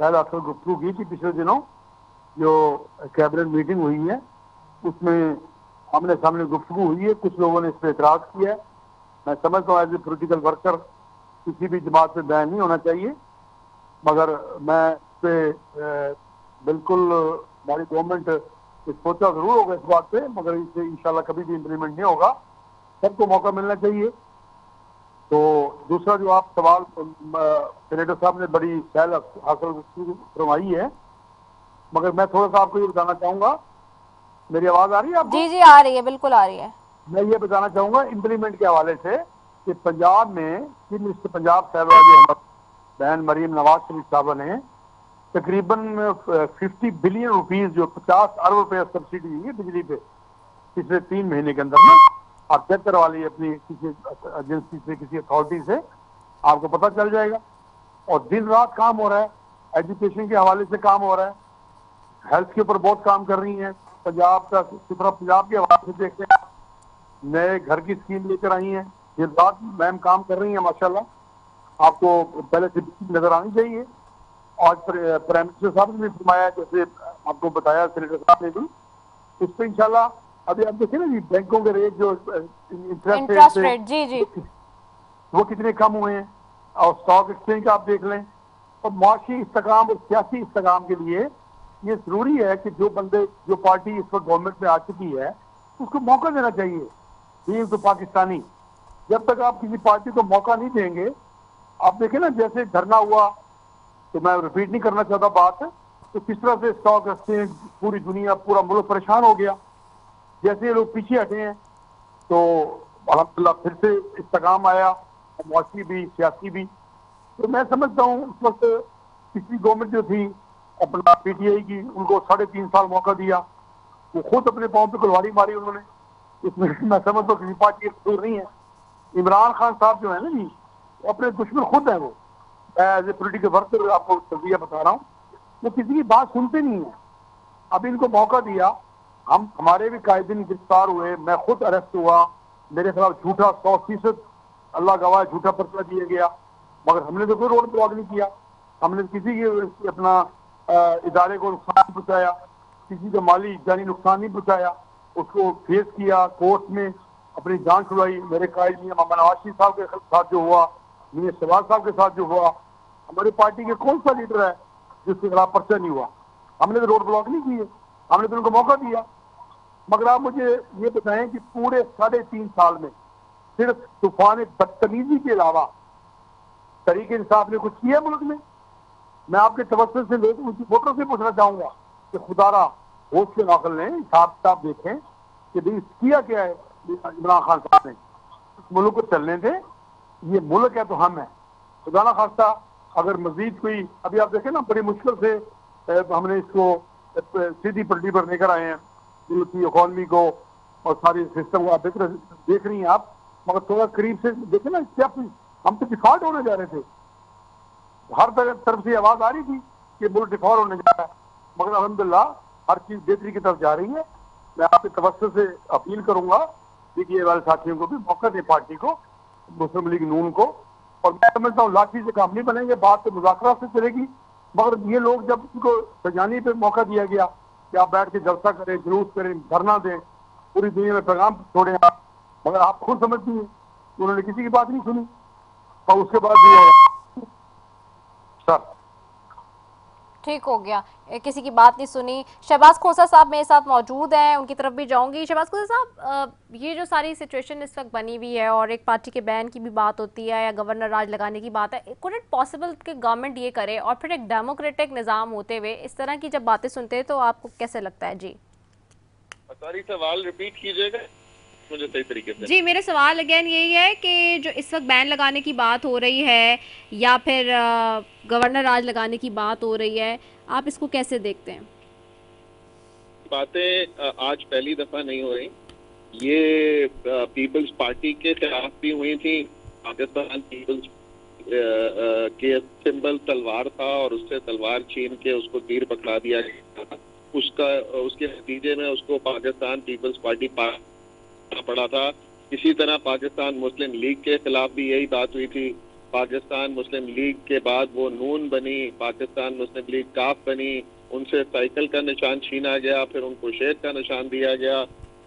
शायद आपसे गुफ्तगू की थी पिछले दिनों, जो कैबिनेट मीटिंग हुई है उसमें आमने सामने गुफ्तगू हुई है, कुछ लोगों ने इस पर एतराज किया है। मैं समझता हूँ एज ए पोलिटिकल वर्कर किसी भी जमात पे बैन नहीं होना चाहिए, मगर मैं इस पे बिल्कुल हमारी गवर्नमेंट सोचा जरूर होगा इस बात पे, मगर इसे इंशाल्लाह कभी भी इम्प्लीमेंट नहीं होगा। सबको मौका मिलना चाहिए। तो दूसरा जो आप सवाल सेनेटर साहब ने बड़ी सहल हासिल फरमाई है, मगर मैं थोड़ा सा आपको ये बताना चाहूंगा। मेरी आवाज आ रही है आपको? जी जी, आ रही है, बिल्कुल आ रही है। मैं ये बताना चाहूंगा इम्प्लीमेंट के हवाले से कि पंजाब में चीफ मिनिस्टर पंजाब साहब जो हमारे बहन मरीम नवाज शरीफ साहब ने तकरीबन 50 बिलियन रुपीस जो 50 अरब रुपए सब्सिडी दी है बिजली पे पिछले 3 महीने के अंदर ना, आप चेक करवा लीजिए अपनी किसी एजेंसी से, किसी अथॉरिटी से, आपको पता चल जाएगा। और दिन रात काम हो रहा है, एजुकेशन के हवाले से काम हो रहा है, हेल्थ के ऊपर बहुत काम कर रही हैं। पंजाब का सिर्फ पंजाब के हवाले से देखते हैं, नए घर की स्कीम लेकर आई हैं, दिन रात मैम काम कर रही हैं माशाल्लाह, आपको पहले से नजर आनी चाहिए। आज प्राइम मिनिस्टर साहब ने भी फरमाया, जैसे आपको बताया सेनेटर साहब ने भी, उस पर इंशाल्लाह अभी आप देखिए ना जी, बैंकों के रेट जो इंटरेस्ट रेट जी वो कितने कम हुए हैं, और स्टॉक एक्सचेंज का आप देख लें। और मुआशी इस्तेकाम और सियासी इस्तेकाम के लिए ये जरूरी है कि जो पार्टी इस वक्त गवर्नमेंट में आ चुकी है उसको मौका देना चाहिए। ये तो पाकिस्तानी, जब तक आप किसी पार्टी को मौका नहीं देंगे, आप देखें ना जैसे धरना हुआ, तो मैं रिपीट नहीं करना चाहता बात, तो किस तरह से स्टॉक एक्सचेंज पूरी दुनिया पूरा मुल्क परेशान हो गया। जैसे लोग पीछे हटे हैं तो अल्हम्दुलिल्लाह फिर से इस्तेकाम आया, मुआशी भी सियासी भी। तो मैं समझता हूँ उस वक्त पिछली गवर्नमेंट जो थी अपना पीटीआई की, उनको 3.5 साल मौका दिया, वो खुद अपने पाँव पे कुल्हाड़ी मारी उन्होंने, इसमें मैं समझता हूँ किसी पार्टी का कसूर नहीं है। इमरान खान साहब जो है ना जी, वो अपने दुश्मन खुद है। वो एज ए पोलिटिकल वर्कर आपको तजरिया बता रहा हूँ, वो किसी की बात सुनते नहीं है। अब इनको मौका दिया, हमारे भी कायदीन गिरफ्तार हुए, मैं खुद अरेस्ट हुआ, मेरे खिलाफ झूठा 100% अल्लाह गवाह झूठा पर्चा दिया गया, मगर हमने तो कोई रोड ब्लॉक नहीं किया, हमने किसी के अपना इदारे को नुकसान पहुंचाया, किसी का माली जानी नुकसान नहीं पहुंचाया, उसको फेस किया, कोर्ट में अपनी जान छुड़ाई। मेरे कायद मियां मोहम्मद नवाज शरीफ साहब के साथ जो हुआ, मियां शहबाज साहब के साथ जो हुआ, हमारी पार्टी के कौन सा लीडर है जिसके खिलाफ पर्चा नहीं हुआ? हमने तो रोड ब्लॉक नहीं किए, हमने तो उनको मौका दिया। मगर आप मुझे ये बताएं कि पूरे 3.5 साल में सिर्फ तूफान बदतमीजी के अलावा तरीके इंसाफ ने कुछ किया मुल्क में? मैं आपके तवज्जो से लोग उनकी वोटरों से पूछना चाहूंगा कि खुदारा होश के नाकल ने हिसाब किताब देखें कि भाई किया क्या है इमरान खान साहब ने। इस मुल्क को चलने दें, ये मुल्क है तो हम है। खुदा ना खास्ता अगर मजीद कोई, अभी आप देखें ना बड़ी मुश्किल से हमने इसको सीधी पटरी पर लेकर आए हैं, मुल्क की इकॉनमी को और सारी सिस्टम को आप देख रही हैं आप, मगर थोड़ा करीब से देखें ना, क्या हम तो डिफॉल्ट होने जा रहे थे, हर तरफ से आवाज आ रही थी कि मुल्क डिफॉल्ट होने जा रहा है, मगर अल्हम्दुलिल्लाह हर चीज बेहतरी की तरफ जा रही है। मैं आपके तवज्जो से अपील करूंगा कि ये वाले साथियों को भी मौका दे, पार्टी को, मुस्लिम लीग नून को। और मैं समझता हूँ लाठी से काम नहीं बनेंगे, बात तो मुज़ाकरा से चलेगी। मगर ये लोग जब उनको सजानी पे मौका दिया गया कि आप बैठ के जलसा करें, जुलूस करें, धरना दें, पूरी दुनिया में पैगाम छोड़ें आप, मगर आप खुद समझती हैं उन्होंने किसी की बात नहीं सुनी। और उसके बाद ये सर ठीक हो गया, किसी की बात नहीं सुनी। शहबाज खोसा साहब मेरे साथ मौजूद हैं, उनकी तरफ भी जाऊंगी। शहबाज खोसा साहब, ये जो सारी सिचुएशन इस वक्त बनी हुई है और एक पार्टी के बैन की भी बात होती है या गवर्नर राज लगाने की बात है, कुड इट पॉसिबल कि गवर्नमेंट ये करे और फिर एक डेमोक्रेटिक निज़ाम होते हुए इस तरह की जब बातें सुनते हैं तो आपको कैसे लगता है? जी सारी सवाल रिपीट कीजिएगा मुझे सही तरीके से। जी, मेरा सवाल अगेन यही है कि जो इस वक्त बैन लगाने की बात हो रही है या फिर गवर्नर राज लगाने की बात हो रही है, आप इसको कैसे देखते हैं? बातें आज पहली दफा नहीं हो रही, ये पीपल्स पार्टी के खिलाफ भी हुई थी। पाकिस्तान पीपल्स के सिंबल तलवार था और उससे तलवार छीन के उसको तीर पकड़ा दिया गया था। उसके नतीजे में उसको पाकिस्तान पीपल्स पार्टी पड़ा था। इसी तरह पाकिस्तान मुस्लिम लीग के खिलाफ भी यही बात हुई थी। पाकिस्तान मुस्लिम लीग के बाद वो नून बनी, पाकिस्तान मुस्लिम लीग काफ बनी, उनसे साइकिल का निशान छीना गया, फिर उनको शेर का निशान दिया गया।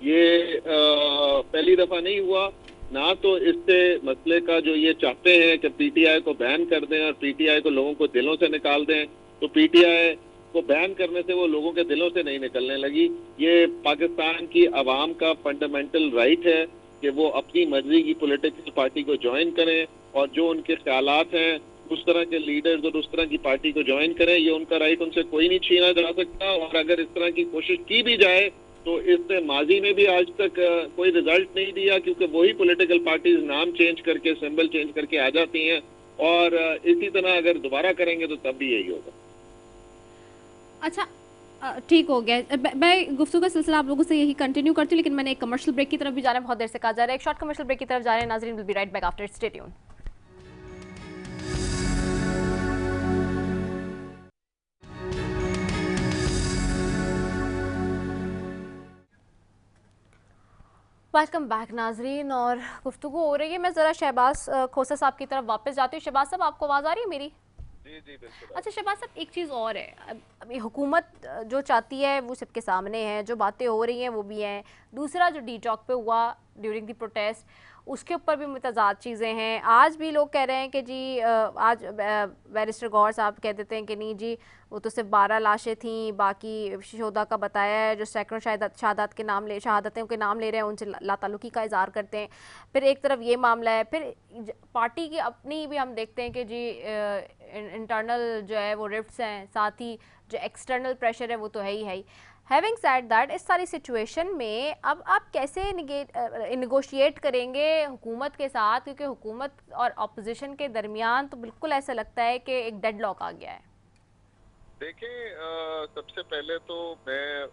ये पहली दफा नहीं हुआ ना। तो इससे मसले का जो ये चाहते हैं कि पीटीआई को बैन कर दें और पीटीआई को लोगों को दिलों से निकाल दें, तो पीटीआई को बैन करने से वो लोगों के दिलों से नहीं निकलने लगी। ये पाकिस्तान की आवाम का फंडामेंटल राइट है कि वो अपनी मर्जी की पॉलिटिकल पार्टी को ज्वाइन करें और जो उनके ख्यालात हैं उस तरह के लीडर्स और उस तरह की पार्टी को ज्वाइन करें। ये उनका राइट उनसे कोई नहीं छीना जा सकता। और अगर इस तरह की कोशिश की भी जाए तो इसने माजी में भी आज तक कोई रिजल्ट नहीं दिया, क्योंकि वही पॉलिटिकल पार्टीज नाम चेंज करके, सिंबल चेंज करके आ जाती हैं, और इसी तरह अगर दोबारा करेंगे तो तब भी यही होगा। अच्छा, ठीक हो गया। मैं गुफ्तगू का सिलसिला आप लोगों से यही कंटिन्यू करती हूँ, लेकिन मैंने एक कमर्शियल ब्रेक की तरफ भी जाना है, बहुत देर से कहा जा रहा है। एक शॉर्ट कमर्शियल ब्रेक की तरफ जा रहे हैं नाज़रीन, will be right back after, stay tuned. Welcome back नाजरीन, और गुफ्तगू हो रही है। मैं ज़रा शहबाज खोसा साहब की तरफ वापस जाती हूँ। शहबाज साहब, आपको आवाज़ आ रही है मेरी? जी जी बिल्कुल। अच्छा शहबाज साहब, एक चीज़ और है, अभी हुकूमत जो चाहती है वो सबके सामने है, जो बातें हो रही हैं वो भी हैं। दूसरा, जो डी चौक पे हुआ ड्यूरिंग द प्रोटेस्ट, उसके ऊपर भी मुतज़ाद चीज़ें हैं। आज भी लोग कह रहे हैं कि जी आज बैरिस्टर गौहर साहब कह देते हैं कि नहीं जी, वो तो सिर्फ 12 लाशें थीं, बाकी शोधा का बताया है, जो सैकड़ों शहादत के नाम ले शहादतें के नाम ले रहे हैं, उनसे लाताल्लुकी का इज़हार करते हैं। फिर एक तरफ ये मामला है, फिर पार्टी की अपनी भी हम देखते हैं कि जी इंटरनल जो है वो रिफ्ट्स हैं, साथ ही जो एक्सटर्नल प्रेशर है वो तो है ही। हैविंग सेड दैट, इस सारी सिचुएशन में अब आप कैसे निगोशिएट करेंगे हुकूमत के साथ, क्योंकि हुकूमत और अपोजिशन के दरमियान तो बिल्कुल ऐसा लगता है कि एक डेडलॉक आ गया है। देखें, सबसे पहले तो मैं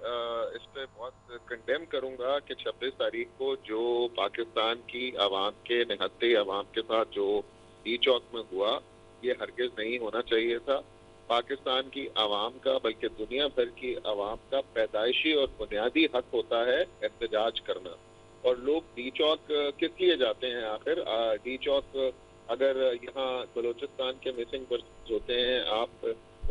इस पे बहुत कंडेम करूंगा कि 26 तारीख को जो पाकिस्तान की आवाम के, निहत्ते आवाम के साथ जो डी चौक में हुआ, ये हरगिज नहीं होना चाहिए था। पाकिस्तान की आवाम का, बल्कि दुनिया भर की आवाम का पैदाइशी और बुनियादी हक होता है एहतजाज करना। और लोग डी चौक किस लिए जाते हैं आखिर? डी चौक, अगर यहाँ बलूचिस्तान के मिसिंग पर्सन्स होते हैं, आप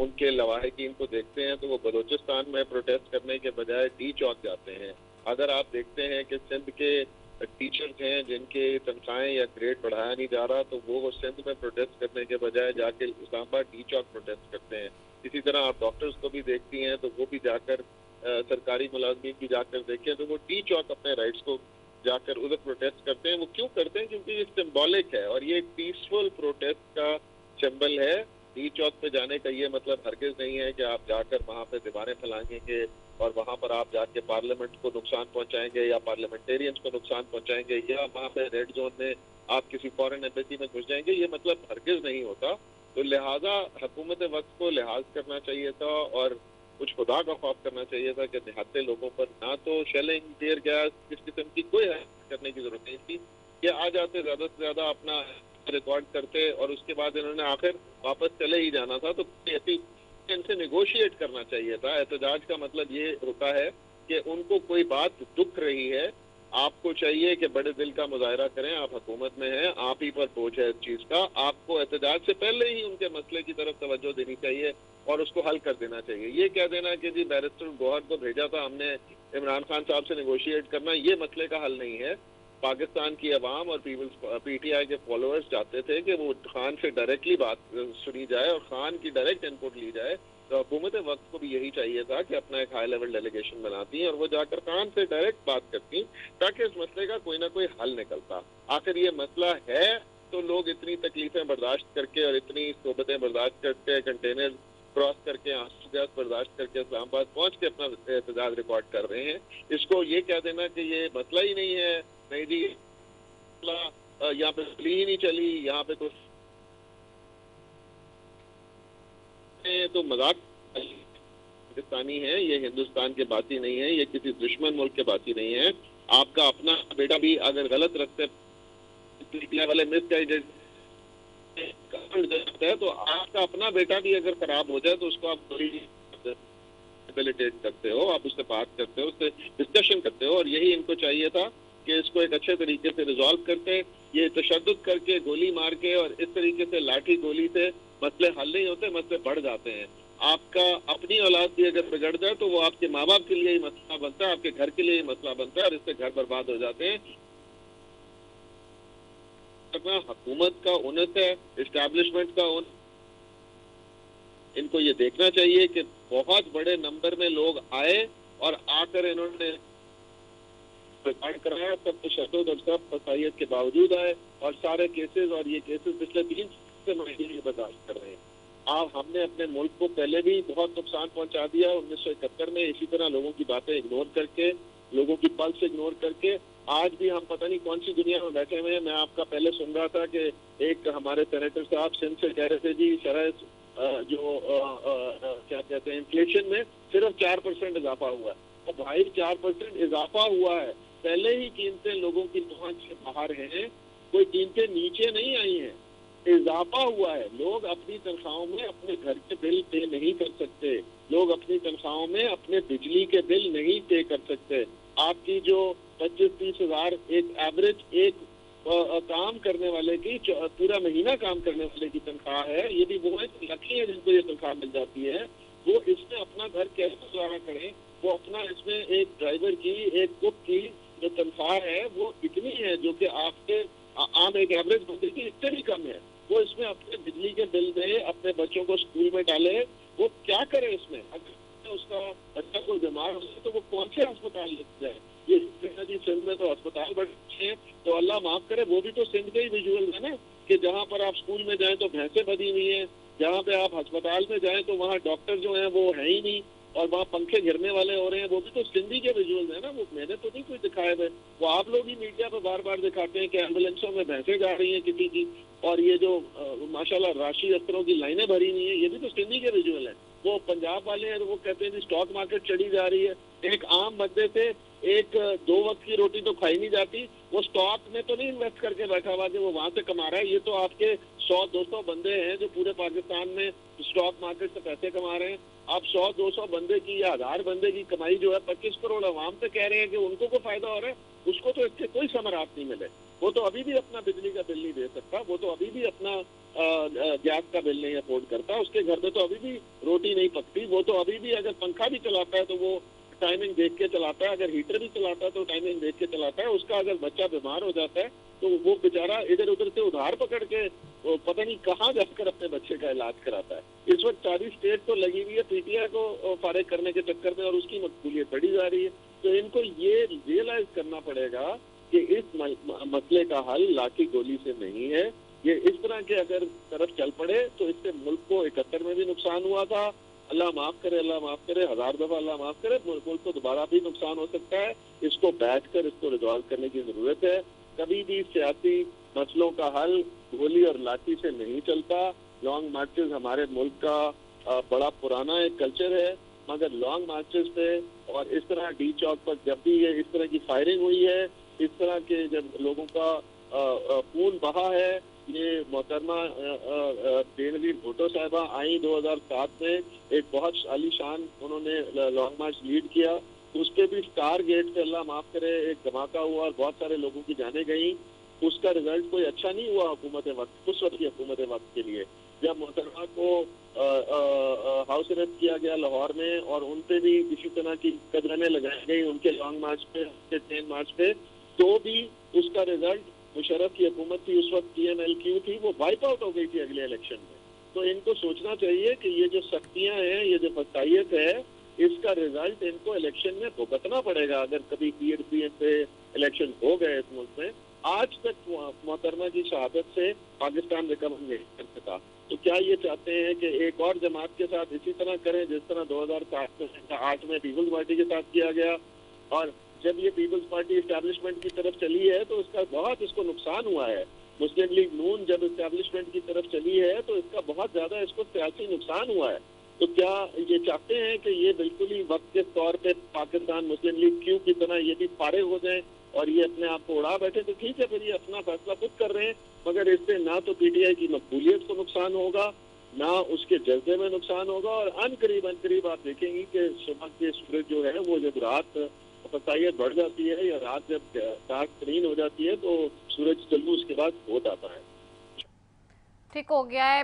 उनके लवाहिकीन को देखते हैं तो वो बलूचिस्तान में प्रोटेस्ट करने के बजाय डी चौक जाते हैं। अगर आप देखते हैं कि सिंध के टीचर्स हैं जिनके तनख्वाहें या ग्रेड बढ़ाया नहीं जा रहा, तो वो सिंध में प्रोटेस्ट करने के बजाय जाके इस्लामाबाद डी चौक प्रोटेस्ट करते हैं। इसी तरह आप डॉक्टर्स को भी देखती हैं तो वो भी जाकर, सरकारी मुलाजमीन भी जाकर देखें तो वो डी चौक अपने राइट्स को जाकर उधर प्रोटेस्ट करते हैं। वो क्यों करते हैं? क्योंकि ये सिंबॉलिक है और ये एक पीसफुल प्रोटेस्ट का सिंबल है। डी चौक पे जाने का ये मतलब हरगिज नहीं है कि आप जाकर वहाँ पे दीवारें फैलाएंगे और वहाँ पर आप जाके पार्लियामेंट को नुकसान पहुँचाएंगे या पार्लियामेंटेरियंस को नुकसान पहुँचाएंगे या वहाँ पे रेड जोन में आप किसी फॉरेन एम्बेसी में घुस जाएंगे। ये मतलब हरगिज नहीं होता। तो लिहाजा हुकूमत वक्त को लिहाज करना चाहिए था और कुछ खुदा का खौफ करना चाहिए था कि निहत्ते लोगों पर ना तो शेलिंग, टीयर गैस, किस किस्म की कोई करने की जरूरत नहीं थी। ये आ जाते ज़्यादा से ज़्यादा अपना रिकॉर्ड करते और उसके बाद इन्होंने आखिर वापस चले ही जाना था। तो ऐसी इनसे नेगोशिएट करना चाहिए था। एहतजाज का मतलब ये होता है कि उनको कोई बात दुख रही है, आपको चाहिए कि बड़े दिल का मुजाहरा करें। आप हुकूमत में हैं, आप ही पर बोझ है इस चीज़ का। आपको एहतजाज से पहले ही उनके मसले की तरफ तवज्जो देनी चाहिए और उसको हल कर देना चाहिए। ये कह देना कि जी बैरिस्टर गौहर को भेजा था हमने इमरान खान साहब से नेगोशिएट करना, ये मसले का हल नहीं है। पाकिस्तान की अवाम और पीटीआई के फॉलोअर्स चाहते थे कि वो खान से डायरेक्टली बात सुनी जाए और खान की डायरेक्ट इनपुट ली जाए। तो हुकूमत वक्त को भी यही चाहिए था कि अपना एक हाई लेवल डेलीगेशन बनाती और वो जाकर खान से डायरेक्ट बात करती ताकि इस मसले का कोई ना कोई हल निकलता। आखिर ये मसला है तो लोग इतनी तकलीफें बर्दाश्त करके और इतनी सोबतें बर्दाश्त करके, कंटेनर क्रॉस करके, आंसू गैस बर्दाश्त करके इस्लामाबाद पहुंच के अपना एहतजाज रिकॉर्ड कर रहे हैं। इसको ये कह देना कि ये मसला ही नहीं है, नहीं जी यहाँ पे चली ही नहीं चली, यहाँ पे तो मजाक पाकिस्तानी है, ये हिंदुस्तान के बाती नहीं है, ये किसी दुश्मन मुल्क के बाती नहीं है। आपका अपना बेटा भी अगर गलत रस्ते वाले मिसगाइडेड है तो आपका अपना बेटा भी अगर खराब हो जाए तो उसको आप रिहेबिलिटेट करते हो, आप उससे बात करते हो, उससे डिस्कशन करते हो। और यही इनको चाहिए था कि इसको एक अच्छे तरीके से रिजॉल्व करते। ये तशद्दुद करके, गोली मार के और इस तरीके से लाठी गोली से मसले हल नहीं होते, मसले बढ़ जाते हैं। आपका अपनी औलाद भी अगर बिगड़ जाए तो वो आपके माँ बाप के लिए ही मसला बनता है, आपके घर के लिए ही मसला बनता है और इससे घर बर्बाद हो जाते हैं। हुकूमत का उन्नत है, इस्टेब्लिशमेंट का इनको ये देखना चाहिए कि बहुत बड़े नंबर में लोग आए और आकर इन्होंने रिकॉर्ड कराया, सब तशद्दुद और सब फसाइयत के बावजूद आए और सारे केसेस, और ये केसेस पिछले 3 से महीने बर्दाश्त कर रहे हैं। हमने अपने मुल्क को पहले भी बहुत नुकसान पहुंचा दिया 1971 में, इसी तरह लोगों की बातें इग्नोर करके, लोगों की पल्स इग्नोर करके। आज भी हम पता नहीं कौन सी दुनिया में बैठे हुए हैं। मैं आपका पहले सुन रहा था कि एक हमारे सेनेटर साहब सिंध से कह रहे थे जी शरह क्या कहते हैं इन्फ्लेशन में सिर्फ 4% इजाफा हुआ है। तो भाई 4% इजाफा हुआ है, पहले ही कीमतें लोगों की पहुंच से बाहर हैं, कोई कीमतें नीचे नहीं आई हैं, इजाफा हुआ है। लोग अपनी तनख्वाहों में अपने घर के बिल पे नहीं कर सकते, लोग अपनी तनख्वाहों में अपने बिजली के बिल नहीं पे कर सकते। आपकी जो 25-30 हजार एक एवरेज एक काम करने वाले की पूरा महीना काम करने वाले की तनख्वाह है, यदि वो लकी है जिनको ये तनख्वाह मिल जाती है, वो इसमें अपना घर कैसे गुजारा करें। वो अपना इसमें एक ड्राइवर की, एक कुक की जो तनख्वाह है वो इतनी है जो कि आपके आम एक एवरेज बंदे की इससे भी कम है। वो इसमें अपने बिजली के बिल दे, अपने बच्चों को स्कूल में डाले, वो क्या करे इसमें। अगर उसका बच्चा कोई बीमार हो तो वो कौन से अस्पताल लेके जाए। ये जी सिंध में तो अस्पताल बड़े अच्छे हैं, तो अल्लाह माफ करे वो भी तो सिंध के ही विजुअल है ना, कि जहाँ पर आप स्कूल में जाएं तो भैंसें बधी हुई हैं, जहाँ पे आप अस्पताल में जाएं तो वहाँ डॉक्टर जो हैं वो है ही नहीं, और वहाँ पंखे गिरने वाले हो रहे हैं, वो भी तो सिंधी के विजुअल है ना। वो मैंने तो नहीं कोई दिखाए हुए, वो आप लोग ही मीडिया पर बार बार दिखाते हैं कि एम्बुलेंसों में भैंसें जा रही हैं किसी की, और ये जो माशाल्लाह राशि अस्त्रों की लाइनें भरी हुई हैं, ये भी तो सिंधी के विजुअल है। वो पंजाब वाले हैं, वो कहते हैं स्टॉक मार्केट चढ़ी जा रही है। एक आम बंदे से एक 2 वक्त की रोटी तो खाई नहीं जाती, वो स्टॉक में तो नहीं इन्वेस्ट करके बैठा हुआ कि वो वहां से कमा रहा है। ये तो आपके 100-200 बंदे हैं जो पूरे पाकिस्तान में स्टॉक मार्केट से पैसे कमा रहे हैं। आप 100-200 बंदे की या 1000 बंदे की कमाई जो है 25 करोड़ अवाम से कह रहे हैं कि उनको को फायदा हो रहा है, उसको तो इससे कोई समरात नहीं मिले। वो तो अभी भी अपना बिजली का बिल नहीं दे सकता, वो तो अभी भी अपना गैस का बिल नहीं अफोर्ड करता, उसके घर में तो अभी भी रोटी नहीं पकती, वो तो अभी भी अगर पंखा भी चलाता है तो वो टाइमिंग देख के चलाता है, अगर हीटर भी चलाता है तो टाइमिंग देख के चलाता है। उसका अगर बच्चा बीमार हो जाता है तो वो बेचारा इधर उधर से उधार पकड़ के पता नहीं कहाँ जाकर अपने बच्चे का इलाज कराता है। इस वक्त सारी स्टेट तो लगी हुई है पीटीआई को फारिग करने के चक्कर में, और उसकी मकबूलियत बढ़ी जा रही है। तो इनको ये रियलाइज करना पड़ेगा कि इस मसले का हल लाठी गोली से नहीं है। ये इस तरह के अगर तरफ चल पड़े तो इससे मुल्क को 71 में भी नुकसान हुआ था, अल्लाह माफ करे, अल्लाह माफ करे, 1000 दफा अल्लाह माफ करे, मुल्क को दोबारा भी नुकसान हो सकता है। इसको बैठकर इसको रिजॉल्व करने की जरूरत है। कभी भी सियासी मसलों का हल गोली और लाठी से नहीं चलता। लॉन्ग मार्चेस हमारे मुल्क का बड़ा पुराना एक कल्चर है, मगर लॉन्ग मार्चेस पे और इस तरह डी चौक पर जब भी ये इस तरह की फायरिंग हुई है, इस तरह के जब लोगों का खून बहा है, ये मोहतरमा बेनजीर भुट्टो साहिबा आई 2007 में, एक बहुत आलीशान उन्होंने लॉन्ग मार्च लीड किया। उस पर भी स्टार गेट पे अल्लाह माफ करे एक धमाका हुआ और बहुत सारे लोगों की जाने गई। उसका रिजल्ट कोई अच्छा नहीं हुआ हुकूमत वक्त, उस वक्त की हुकूमत वक्त के लिए, जब मोहतरमा को हाउस अरेस्ट किया गया लाहौर में और उन पे भी किसी तरह की कदरें लगाई गई उनके लॉन्ग मार्च पे, उनके ट्रेन मार्च पे, तो भी उसका रिजल्ट मुशर्रफ की हुकूमत थी उस वक्त, PMLQ थी, वो वाइप आउट हो गई थी अगले इलेक्शन में। तो इनको सोचना चाहिए कि ये जो सख्तियां हैं, ये जो फसाइयत है, इसका रिजल्ट इनको इलेक्शन में भुगतना पड़ेगा अगर कभी PMP पे इलेक्शन हो गए इस मुल्क में। आज तक मोहतरमा की शहादत से पाकिस्तान रिकवर नहीं कर सका, तो क्या ये चाहते हैं कि एक और जमात के साथ इसी तरह करें जिस तरह 2008 में पीपल्स पार्टी के साथ किया गया। और जब ये पीपल्स पार्टी एस्टैब्लिशमेंट की तरफ चली है तो इसका बहुत इसको नुकसान हुआ है। मुस्लिम लीग नून जब एस्टैब्लिशमेंट की तरफ चली है तो इसका बहुत ज्यादा इसको सियासी नुकसान हुआ है। तो क्या ये चाहते हैं कि ये बिल्कुल ही वक्त के तौर पे पाकिस्तान मुस्लिम लीग क्यों की तरह ये भी फारिग हो जाए और ये अपने आप को उड़ा बैठे, तो ठीक है, फिर ये अपना फैसला खुद कर रहे हैं, मगर इससे ना तो PTI की मकबूलियत को नुकसान होगा, ना उसके जज्बे में नुकसान होगा। और अनकरीब आप देखेंगे कि सुबह के सूरज जो है वो जब रात फसाइयत बढ़ जाती है या रात जब डार्क स्क्रीन हो जाती है तो सूरज जल्दी उसके बाद हो जाता है। ठीक हो गया है।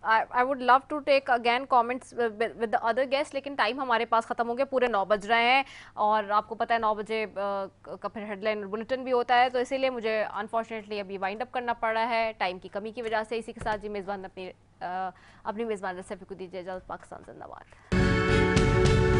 I would love to take again comments with the other guest, लेकिन टाइम हमारे पास ख़त्म हो गया, पूरे 9 बज रहे हैं और आपको पता है 9 बजे का फिर हेडलाइन बुलेटिन भी होता है, तो इसीलिए मुझे अनफॉर्चुनेटली अभी वाइंड अप करना पड़ रहा है टाइम की कमी की वजह से। इसी के साथ जी मेज़बान अपनी मेज़बान रसफ़ी को दीजिए इजाज़त। पाकिस्तान जिंदाबाद।